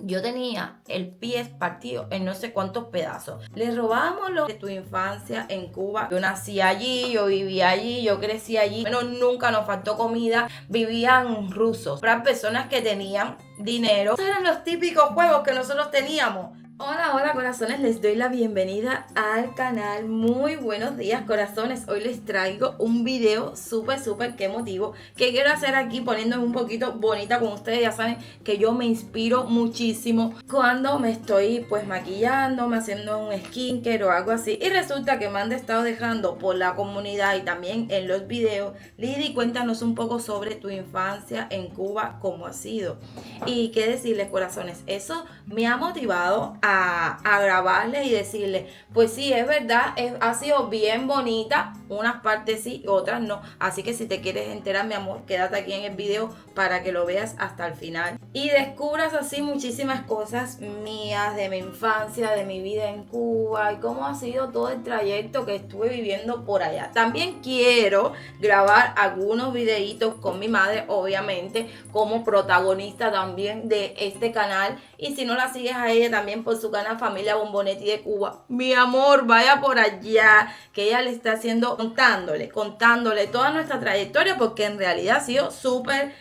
Yo tenía el pie partido en no sé cuántos pedazos. Le robábamos lo de tu infancia en Cuba. Yo nací allí, yo viví allí, yo crecí allí. Bueno, nunca nos faltó comida. Vivían rusos. Eran personas que tenían dinero. Estos eran los típicos juegos que nosotros teníamos. Hola corazones, les doy la bienvenida al canal. Muy buenos días corazones. Hoy les traigo un video súper que emotivo que quiero hacer aquí poniéndome un poquito bonita con ustedes. Ya saben que yo me inspiro muchísimo cuando me estoy pues maquillándome, haciendo un skincare o algo así. Y resulta que me han estado dejando por la comunidad y también en los videos: Lidy, cuéntanos un poco sobre tu infancia en Cuba, cómo ha sido. Y qué decirles corazones, eso me ha motivado a grabarles y decirles, pues sí, es verdad, ha sido bien bonita, unas partes sí, otras no, así que si te quieres enterar, mi amor, quédate aquí en el video para que lo veas hasta el final y descubras así muchísimas cosas mías, de mi infancia, de mi vida en Cuba y cómo ha sido todo el trayecto que estuve viviendo por allá. También quiero grabar algunos videitos con mi madre, obviamente, como protagonista también de este canal, y si no la sigues a ella también por su canal Familia Bombonetti de Cuba, mi amor, vaya por allá, que ella le está haciendo, contándole toda nuestra trayectoria, porque en realidad ha sido súper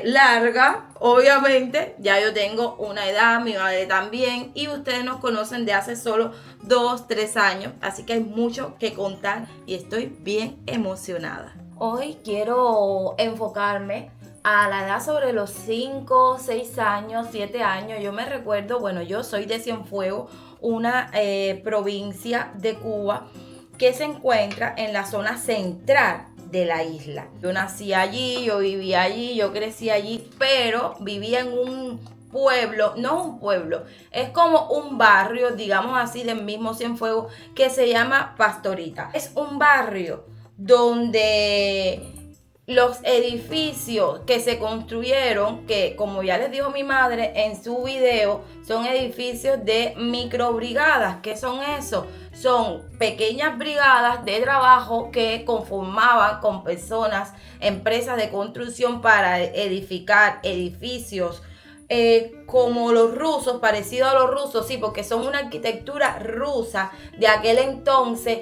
larga. Obviamente ya yo tengo una edad, mi madre también, y ustedes nos conocen de hace solo 2-3 años, así que hay mucho que contar y estoy bien emocionada. Hoy quiero enfocarme a la edad sobre los 5, 6 años, 7 años. Yo me recuerdo, bueno, yo soy de Cienfuegos, una provincia de Cuba que se encuentra en la zona central de la isla. Yo nací allí, yo viví allí, yo crecí allí, pero vivía en un pueblo, no un pueblo, es como un barrio, digamos así, del mismo Cienfuegos, que se llama Pastorita. Es un barrio donde los edificios que se construyeron, que como ya les dijo mi madre en su video, son edificios de microbrigadas. ¿Qué son eso? Son pequeñas brigadas de trabajo que conformaban con personas, empresas de construcción para edificar edificios como los rusos, parecido a los rusos, sí, porque son una arquitectura rusa de aquel entonces,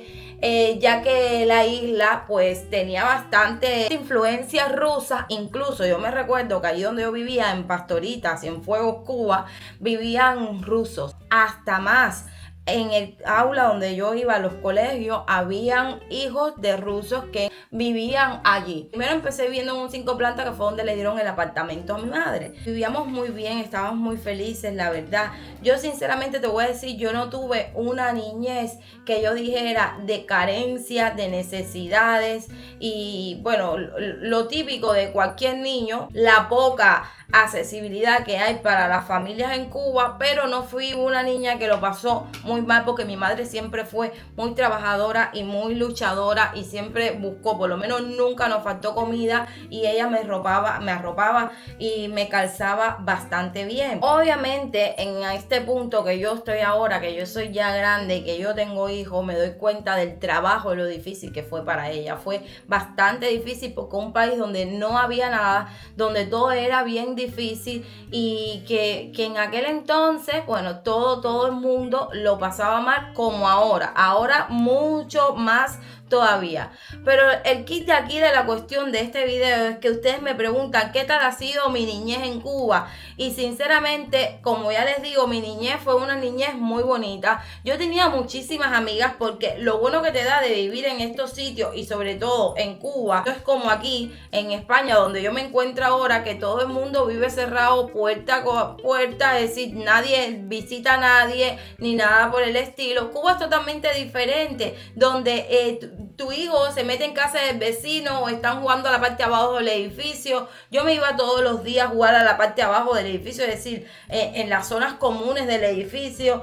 ya que la isla pues tenía bastante influencia rusa. Incluso yo me recuerdo que allí donde yo vivía, en Pastorita, Cienfuegos, Cuba, vivían rusos, hasta más. En el aula donde yo iba a los colegios, habían hijos de rusos que vivían allí. Primero empecé viviendo en un 5 plantas, que fue donde le dieron el apartamento a mi madre. Vivíamos muy bien, estábamos muy felices, la verdad. Yo sinceramente te voy a decir, yo no tuve una niñez que yo dijera de carencia, de necesidades y bueno, lo típico de cualquier niño, la poca accesibilidad que hay para las familias en Cuba, pero no fui una niña que lo pasó muy mal, porque mi madre siempre fue muy trabajadora y muy luchadora y siempre buscó, por lo menos nunca nos faltó comida, y ella me arropaba y me calzaba bastante bien. Obviamente en este punto que yo estoy ahora, que yo soy ya grande y que yo tengo hijos, me doy cuenta del trabajo y lo difícil que fue para ella. Fue bastante difícil porque un país donde no había nada, donde todo era bien difícil, y que en aquel entonces, bueno, todo el mundo lo pasaba mal como ahora mucho más todavía. Pero el kit de aquí de la cuestión de este video es que ustedes me preguntan qué tal ha sido mi niñez en Cuba, y sinceramente, como ya les digo, mi niñez fue una niñez muy bonita. Yo tenía muchísimas amigas, porque lo bueno que te da de vivir en estos sitios, y sobre todo en Cuba, no es como aquí en España, donde yo me encuentro ahora, que todo el mundo vive cerrado puerta con puerta, es decir, nadie visita a nadie ni nada por el estilo. Cuba es totalmente diferente, donde tu hijo se mete en casa del vecino o están jugando a la parte de abajo del edificio. Yo me iba todos los días a jugar a la parte de abajo del edificio, es decir, en las zonas comunes del edificio.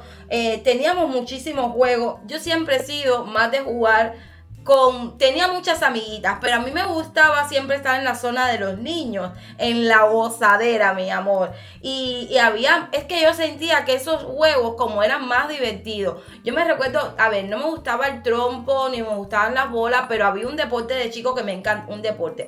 Teníamos muchísimos juegos. Yo siempre he sido más de jugar tenía muchas amiguitas, pero a mí me gustaba siempre estar en la zona de los niños, en la gozadera, mi amor. Y es que yo sentía que esos juegos como eran más divertidos. Yo me recuerdo, a ver, no me gustaba el trompo, ni me gustaban las bolas, pero había un deporte de chico que me encantaba,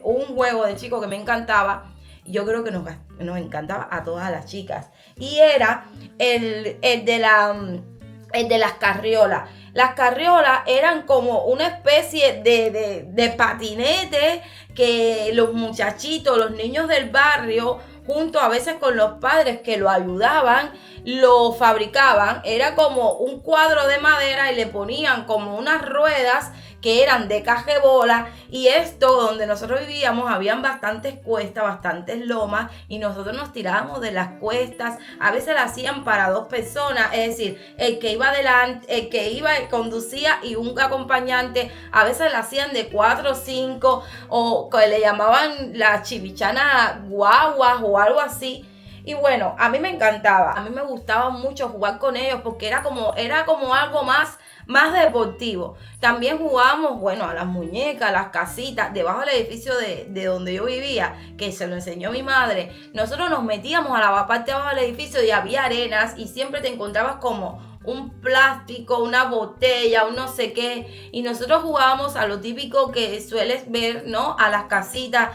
un juego de chico que me encantaba, Yo creo que nos encantaba a todas las chicas. Y era el de las carriolas. Las carriolas eran como una especie de patinete que los muchachitos, los niños del barrio, junto a veces con los padres que lo ayudaban, lo fabricaban. Era como un cuadro de madera y le ponían como unas ruedas que eran de cajebola, y esto donde nosotros vivíamos habían bastantes cuestas, bastantes lomas, y nosotros nos tirábamos de las cuestas. A veces la hacían para 2 personas, es decir, el que iba adelante, el que conducía y un acompañante. A veces la hacían de 4 o 5, o que le llamaban la chivichana guaguas o algo así. Y bueno, a mí me encantaba, a mí me gustaba mucho jugar con ellos porque era como algo más deportivo. También jugábamos, bueno, a las muñecas, a las casitas, debajo del edificio de donde yo vivía, que se lo enseñó mi madre. Nosotros nos metíamos a la parte de abajo del edificio y había arenas y siempre te encontrabas como un plástico, una botella, un no sé qué, y nosotros jugábamos a lo típico que sueles ver, ¿no? A las casitas,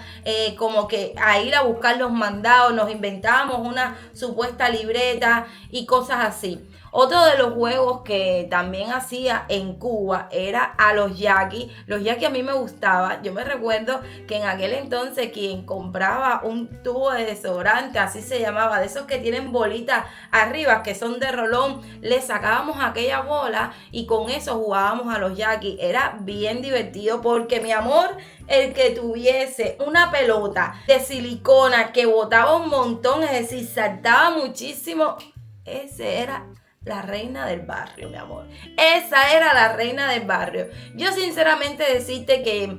como que a ir a buscar los mandados, nos inventábamos una supuesta libreta y cosas así. Otro de los juegos que también hacía en Cuba era a los yaquis. Los yaquis a mí me gustaba. Yo me recuerdo que en aquel entonces quien compraba un tubo de desodorante, así se llamaba, de esos que tienen bolitas arriba, que son de rolón, le sacábamos aquella bola y con eso jugábamos a los yaquis. Era bien divertido porque, mi amor, el que tuviese una pelota de silicona que botaba un montón, es decir, saltaba muchísimo, ese era la reina del barrio, mi amor. Esa era la reina del barrio. Yo sinceramente decirte que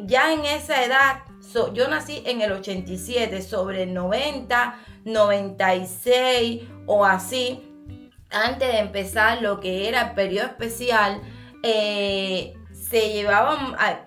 ya en esa edad, yo nací en el 87, sobre el 90, 96 o así, antes de empezar lo que era el periodo especial,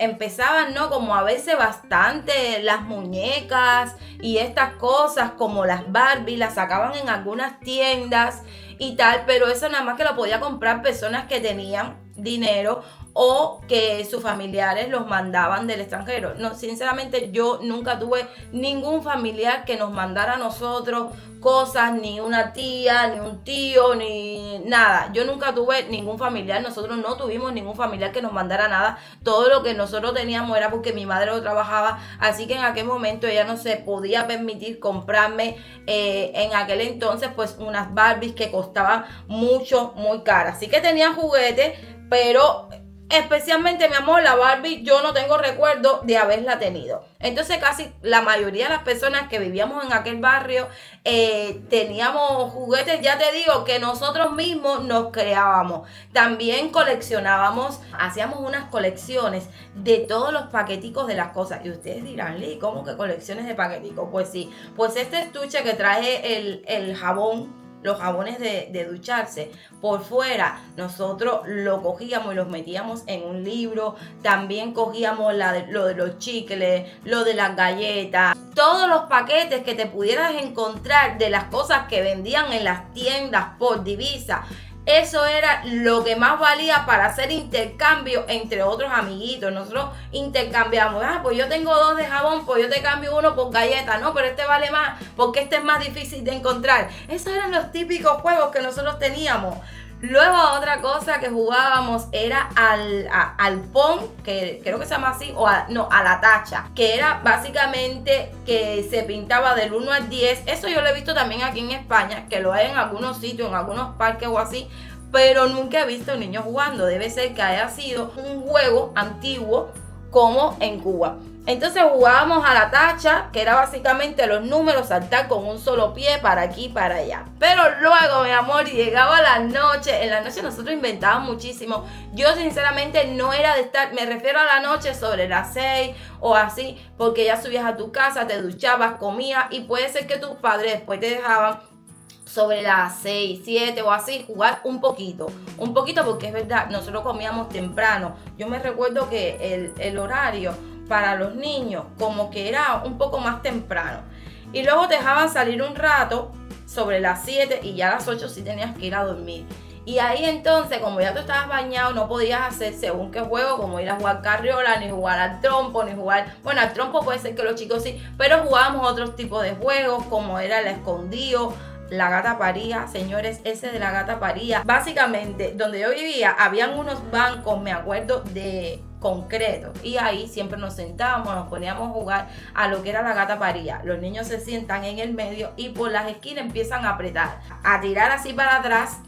empezaban, ¿no? Como a veces bastante las muñecas y estas cosas como las Barbie, las sacaban en algunas tiendas y tal, pero eso nada más que lo podía comprar personas que tenían dinero o que sus familiares los mandaban del extranjero. No, sinceramente yo nunca tuve ningún familiar que nos mandara a nosotros cosas, ni una tía, ni un tío, ni nada. Yo nunca tuve ningún familiar, nosotros no tuvimos ningún familiar que nos mandara nada. Todo lo que nosotros teníamos era porque mi madre lo trabajaba, así que en aquel momento ella no se podía permitir comprarme en aquel entonces pues unas Barbies que costaban mucho, muy caras. Así que tenían juguetes, pero especialmente, mi amor, la Barbie yo no tengo recuerdo de haberla tenido. Entonces casi la mayoría de las personas que vivíamos en aquel barrio teníamos juguetes, ya te digo, que nosotros mismos nos creábamos. También coleccionábamos, hacíamos unas colecciones de todos los paqueticos de las cosas. Y ustedes dirán, Lee, ¿cómo que colecciones de paqueticos? Pues sí, pues este estuche que trae el jabón, los jabones de ducharse, por fuera nosotros lo cogíamos y los metíamos en un libro. También cogíamos lo de los chicles, lo de las galletas, todos los paquetes que te pudieras encontrar de las cosas que vendían en las tiendas por divisa. Eso era lo que más valía para hacer intercambio entre otros amiguitos. Nosotros intercambiamos, pues yo tengo 2 de jabón, pues yo te cambio 1 por galleta, no, pero este vale más porque este es más difícil de encontrar. Esos eran los típicos juegos que nosotros teníamos. Luego otra cosa que jugábamos era al pon, que creo que se llama así, a la tacha, que era básicamente que se pintaba del 1 al 10. Eso yo lo he visto también aquí en España, que lo hay en algunos sitios, en algunos parques o así, pero nunca he visto niños jugando. Debe ser que haya sido un juego antiguo como en Cuba. Entonces jugábamos a la tacha, que era básicamente los números, saltar con un solo pie para aquí y para allá. Pero luego, mi amor, llegaba la noche. En la noche nosotros inventábamos muchísimo. Yo sinceramente no era de estar, me refiero a la noche sobre las 6 o así, porque ya subías a tu casa, te duchabas, comías, y puede ser que tus padres después te dejaban sobre las 6, 7 o así, jugar un poquito, porque es verdad, nosotros comíamos temprano. Yo me recuerdo que el horario para los niños como que era un poco más temprano, y luego te dejaban salir un rato sobre las 7 y ya a las 8 sí tenías que ir a dormir. Y ahí entonces, como ya tú estabas bañado, no podías hacer según qué juego, como ir a jugar carriola, ni jugar al trompo, ni jugar... Bueno, al trompo puede ser que los chicos sí, pero jugábamos otros tipos de juegos, como era el escondido, la gata paría. Señores, ese de la gata paría. Básicamente, donde yo vivía, habían unos bancos, me acuerdo, de concreto, y ahí siempre nos sentábamos, nos poníamos a jugar a lo que era la gata paría. Los niños se sientan en el medio y por las esquinas empiezan a apretar, a tirar así para atrás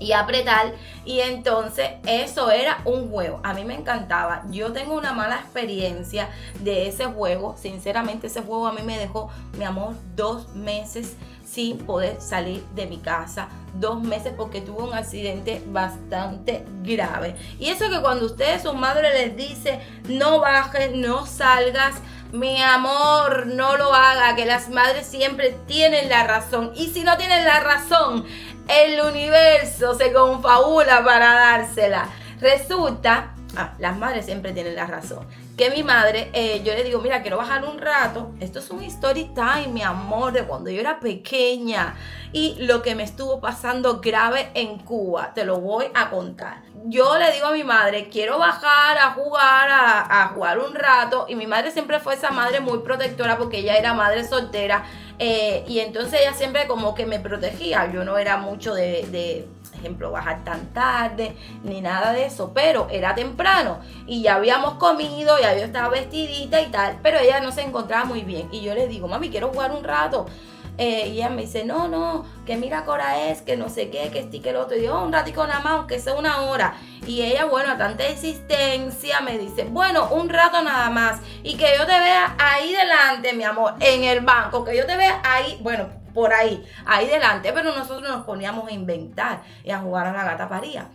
y apretar, y entonces eso era un juego. A mí me encantaba. Yo tengo una mala experiencia de ese juego. Sinceramente, ese juego a mí me dejó, mi amor, 2 meses sin poder salir de mi casa. 2 meses porque tuve un accidente bastante grave. Y eso que cuando ustedes, su madre les dice no bajes, no salgas, mi amor, no lo haga, que las madres siempre tienen la razón. Y si no tienen la razón, el universo se confabula para dársela. Resulta, las madres siempre tienen la razón, que mi madre, yo le digo, mira, quiero bajar un rato. Esto es un story time, mi amor, de cuando yo era pequeña y lo que me estuvo pasando grave en Cuba. Te lo voy a contar. Yo le digo a mi madre, quiero bajar a jugar un rato, y mi madre siempre fue esa madre muy protectora porque ella era madre soltera, y entonces ella siempre como que me protegía. Yo no era mucho de ejemplo, bajar tan tarde ni nada de eso, pero era temprano y ya habíamos comido, ya yo estaba vestidita y tal, pero ella no se encontraba muy bien, y yo le digo, mami, quiero jugar un rato. Y ella me dice, no, que mira qué hora es, que no sé qué, que este y que el otro. Y digo, un ratico nada más, aunque sea 1 hora. Y ella, bueno, a tanta existencia, me dice, bueno, un rato nada más. Y que yo te vea ahí delante, mi amor, en el banco, que yo te vea ahí, bueno, por ahí delante. Pero nosotros nos poníamos a inventar y a jugar a la gata paría.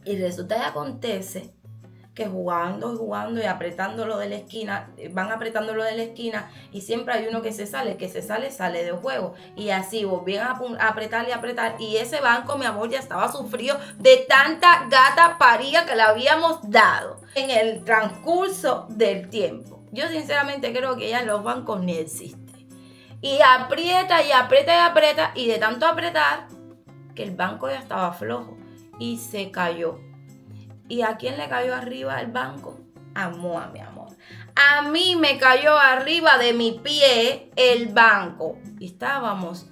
Y resulta y acontece que jugando y apretando lo de la esquina, van apretando lo de la esquina, y siempre hay uno que se sale de juego, y así volvían a apretar y apretar, y ese banco, mi amor, ya estaba sufrido de tanta gata paría que le habíamos dado en el transcurso del tiempo. Yo sinceramente creo que ya los bancos ni existen. Y aprieta y aprieta y aprieta, y de tanto apretar que el banco ya estaba flojo y se cayó. ¿Y a quién le cayó arriba el banco? A Moa, mi amor. A mí me cayó arriba de mi pie el banco. Y estábamos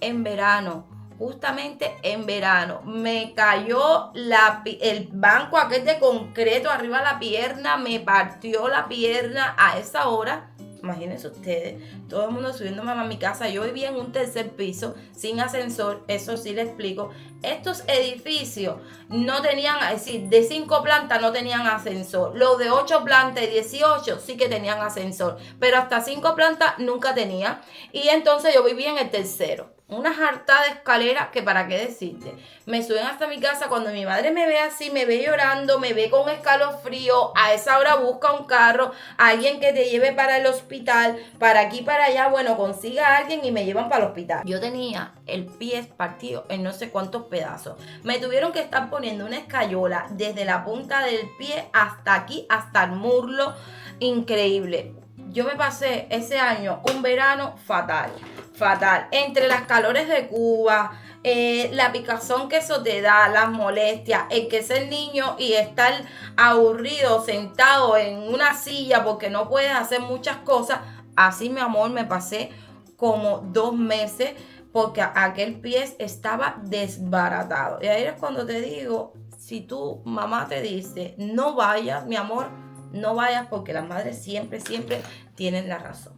en verano, justamente en verano. Me cayó el banco aquel de concreto arriba de la pierna, me partió la pierna a esa hora. Imagínense ustedes, todo el mundo subiéndome a mi casa. Yo vivía en un 3er piso, sin ascensor, eso sí les explico. Estos edificios no tenían, es decir, de 5 plantas no tenían ascensor. Los de 8 plantas y 18 sí que tenían ascensor, pero hasta 5 plantas nunca tenía. Y entonces yo vivía en el 3er. Una jarta de escaleras que para qué decirte. Me suben hasta mi casa. Cuando mi madre me ve así, me ve llorando, me ve con escalofrío, a esa hora busca un carro, alguien que te lleve para el hospital, para aquí, para allá. Bueno, consiga a alguien y me llevan para el hospital. Yo tenía el pie partido en no sé cuántos pedazos. Me tuvieron que estar poniendo una escayola desde la punta del pie hasta aquí, hasta el muslo. Increíble. Yo me pasé ese año un verano fatal. Entre las calores de Cuba, la picazón que eso te da, las molestias, el que ser niño y estar aburrido, sentado en una silla porque no puedes hacer muchas cosas. Así, mi amor, me pasé como 2 meses porque aquel pie estaba desbaratado. Y ahí es cuando te digo, si tu mamá te dice, no vayas, mi amor, no vayas, porque las madres siempre tienen la razón.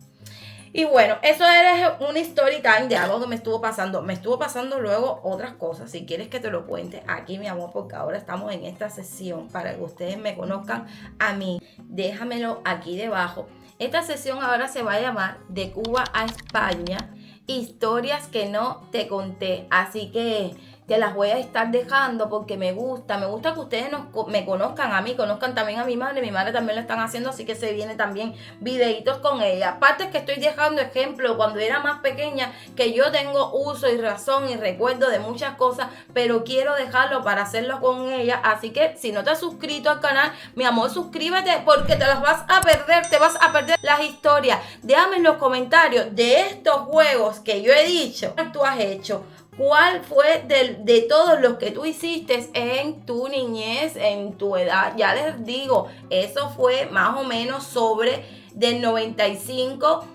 Y bueno, eso era un story time de algo que me estuvo pasando. Me estuvo pasando luego otras cosas. Si quieres que te lo cuente aquí, mi amor, porque ahora estamos en esta sesión para que ustedes me conozcan a mí. Déjamelo aquí debajo. Esta sesión ahora se va a llamar De Cuba a España, historias que no te conté. Así que te las voy a estar dejando porque me gusta que ustedes me conozcan a mí, conozcan también a mi madre también lo están haciendo, así que se vienen también videitos con ella. Aparte que estoy dejando ejemplo cuando era más pequeña, que yo tengo uso y razón y recuerdo de muchas cosas, pero quiero dejarlo para hacerlo con ella. Así que si no te has suscrito al canal, mi amor, suscríbete porque te las vas a perder, te vas a perder las historias. Déjame en los comentarios de estos juegos que yo he dicho, tú has hecho. ¿Cuál fue de todos los que tú hiciste en tu niñez, en tu edad? Ya les digo, eso fue más o menos sobre del 95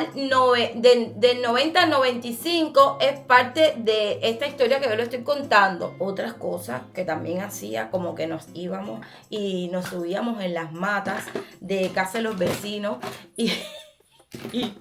del 90 al 95 es parte de esta historia que yo le estoy contando. Otras cosas que también hacía, como que nos íbamos y nos subíamos en las matas de casa de los vecinos y, y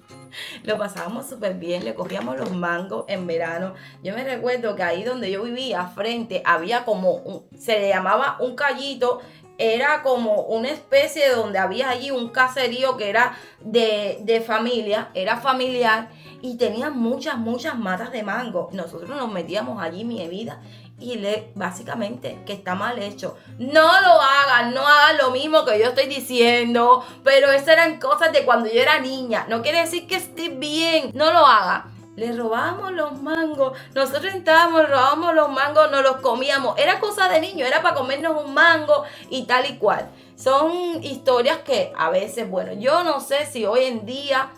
lo pasábamos súper bien, le cogíamos los mangos en verano. Yo me recuerdo que ahí donde yo vivía, frente, había como, se le llamaba un callito. Era como una especie de donde había allí un caserío que era de familia, era familiar y tenía muchas matas de mango. Nosotros nos metíamos allí, mi vida, y básicamente que está mal hecho. No lo hagan, no hagan lo mismo que yo estoy diciendo, pero esas eran cosas de cuando yo era niña. No quiere decir que esté bien, no lo hagan. Le robábamos los mangos, nosotros entrábamos, robábamos los mangos, nos los comíamos. Era cosa de niño, era para comernos un mango y tal y cual. Son historias que a veces, bueno, yo no sé si hoy en día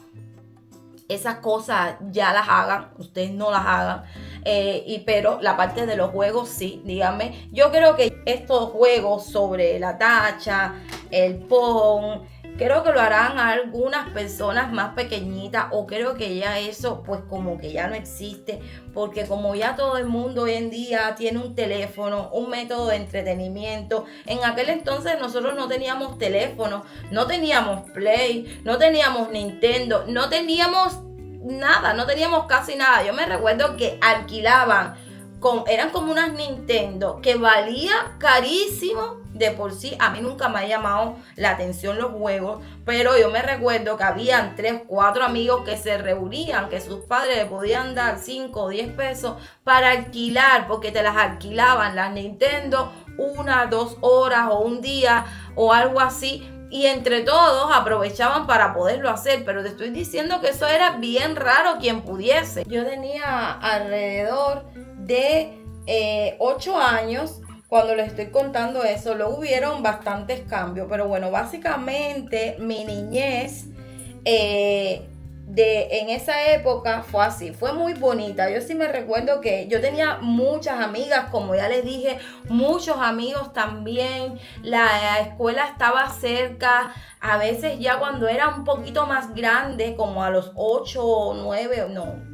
esas cosas ya las hagan, ustedes no las hagan. Pero la parte de los juegos sí, díganme. Yo creo que estos juegos sobre la tacha, el pon, creo que lo harán algunas personas más pequeñitas, o creo que ya eso pues como que ya no existe, porque como ya todo el mundo hoy en día tiene un teléfono, un método de entretenimiento. En aquel entonces nosotros no teníamos teléfono, no teníamos Play, no teníamos Nintendo, no teníamos nada, no teníamos casi nada. Yo me recuerdo que alquilaban, eran como unas Nintendo que valía carísimo de por sí. A mí nunca me ha llamado la atención los juegos, pero yo me recuerdo que habían 3, 4 amigos que se reunían, que sus padres le podían dar 5 o 10 pesos para alquilar, porque te las alquilaban las Nintendo 1, 2 horas o un día o algo así. Y entre todos aprovechaban para poderlo hacer, pero te estoy diciendo que eso era bien raro quien pudiese. Yo tenía alrededor de 8 años cuando les estoy contando eso. Luego hubieron bastantes cambios, pero bueno, básicamente mi niñez en esa época fue así, fue muy bonita. Yo sí me recuerdo que yo tenía muchas amigas, como ya les dije, muchos amigos también. La escuela estaba cerca. A veces ya cuando era un poquito más grande, como a los 8 o 9, no,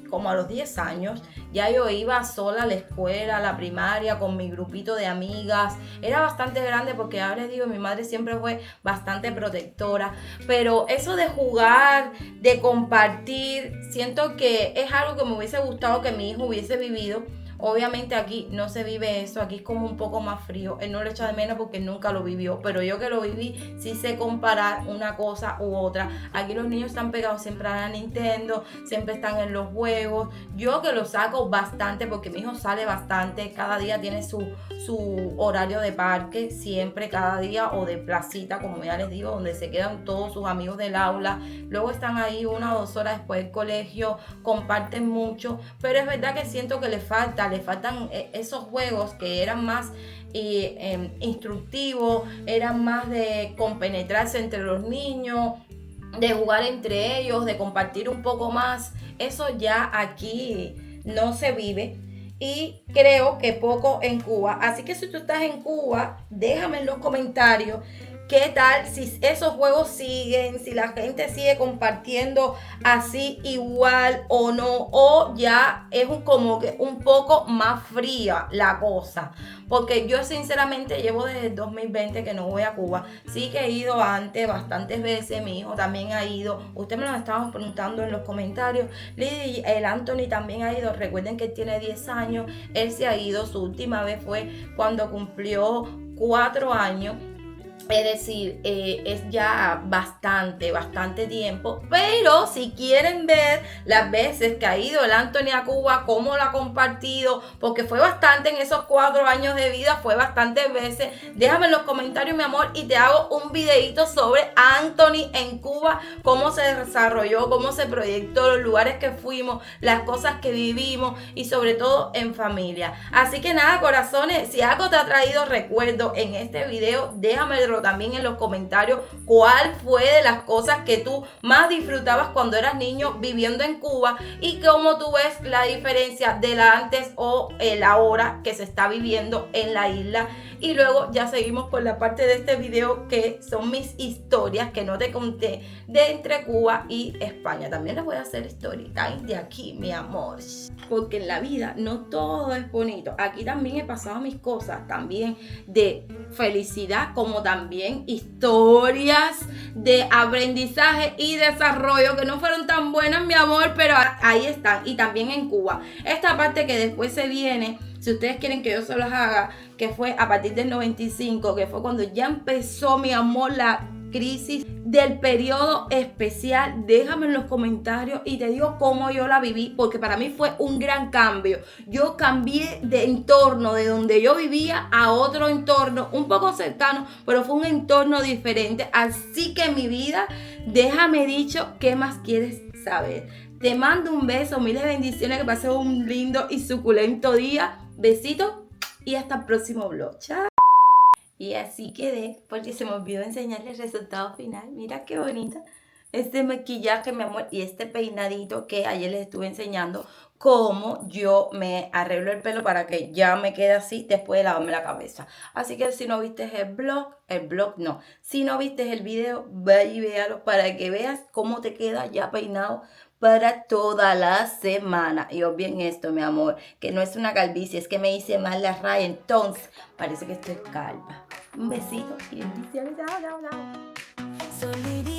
como a los 10 años, ya yo iba sola a la escuela, a la primaria, con mi grupito de amigas. Era bastante grande porque ahora les digo, mi madre siempre fue bastante protectora. Pero eso de jugar, de compartir, siento que es algo que me hubiese gustado que mi hijo hubiese vivido. Obviamente aquí no se vive eso, aquí es como un poco más frío. Él no lo echa de menos porque nunca lo vivió, pero yo que lo viví sí sé comparar una cosa u otra. Aquí los niños están pegados siempre a la Nintendo, siempre están en los juegos. Yo que lo saco bastante porque mi hijo sale bastante, cada día tiene su horario de parque, siempre cada día, o de placita, como ya les digo, donde se quedan todos sus amigos del aula. Luego están ahí 1 o 2 horas después del colegio, comparten mucho, pero es verdad que siento que le faltan esos juegos que eran más instructivos, eran más de compenetrarse entre los niños, de jugar entre ellos, de compartir un poco más. Eso ya aquí no se vive. Y creo que poco en Cuba. Así que si tú estás en Cuba, déjame en los comentarios qué tal, si esos juegos siguen, si la gente sigue compartiendo así igual o no, o ya es como que un poco más fría la cosa. Porque yo sinceramente llevo desde el 2020 que no voy a Cuba. Sí que he ido antes bastantes veces, mi hijo también ha ido. Usted me lo estaba preguntando en los comentarios. Lidy, el Anthony también ha ido. Recuerden que él tiene 10 años, él se ha ido. Su última vez fue cuando cumplió 4 años. Es decir, es ya bastante tiempo. Pero si quieren ver las veces que ha ido el Anthony a Cuba, cómo lo ha compartido, porque fue bastante en esos 4 años de vida, fue bastantes veces, déjame en los comentarios, mi amor, y te hago un videito sobre Anthony en Cuba, cómo se desarrolló, cómo se proyectó, los lugares que fuimos, las cosas que vivimos y sobre todo en familia. Así que nada, corazones, si algo te ha traído recuerdo en este video, déjamelo Déjamelo también en los comentarios. ¿Cuál fue de las cosas que tú más disfrutabas cuando eras niño viviendo en Cuba? Y cómo tú ves la diferencia del antes o el ahora que se está viviendo en la isla. Y luego ya seguimos con la parte de este video que son mis historias que no te conté de entre Cuba y España. También les voy a hacer story time de aquí, mi amor, porque en la vida no todo es bonito. Aquí también he pasado mis cosas también de felicidad, como también historias de aprendizaje y desarrollo que no fueron tan buenas, mi amor, pero ahí están. Y también en Cuba, esta parte que después se viene, si ustedes quieren que yo se los haga, que fue a partir del 95, que fue cuando ya empezó, mi amor, la crisis del periodo especial. Déjame en los comentarios y te digo cómo yo la viví, porque para mí fue un gran cambio. Yo cambié de entorno, de donde yo vivía a otro entorno un poco cercano, pero fue un entorno diferente. Así que mi vida, déjame dicho, ¿qué más quieres saber? Te mando un beso, miles de bendiciones, que pases un lindo y suculento día. Besitos y hasta el próximo vlog. Chao. Y así quedé, porque se me olvidó enseñarles el resultado final. Mira qué bonita. Este maquillaje, mi amor, y este peinadito que ayer les estuve enseñando cómo yo me arreglo el pelo para que ya me quede así después de lavarme la cabeza. Así que si no viste el blog no. Si no viste el video, vaya y véalo para que veas cómo te queda ya peinado para toda la semana. Y obvien esto, mi amor, que no es una calvicie, es que me hice mal la raya, entonces parece que estoy calva. Un besito y bendiciones. Chao, chao, chao.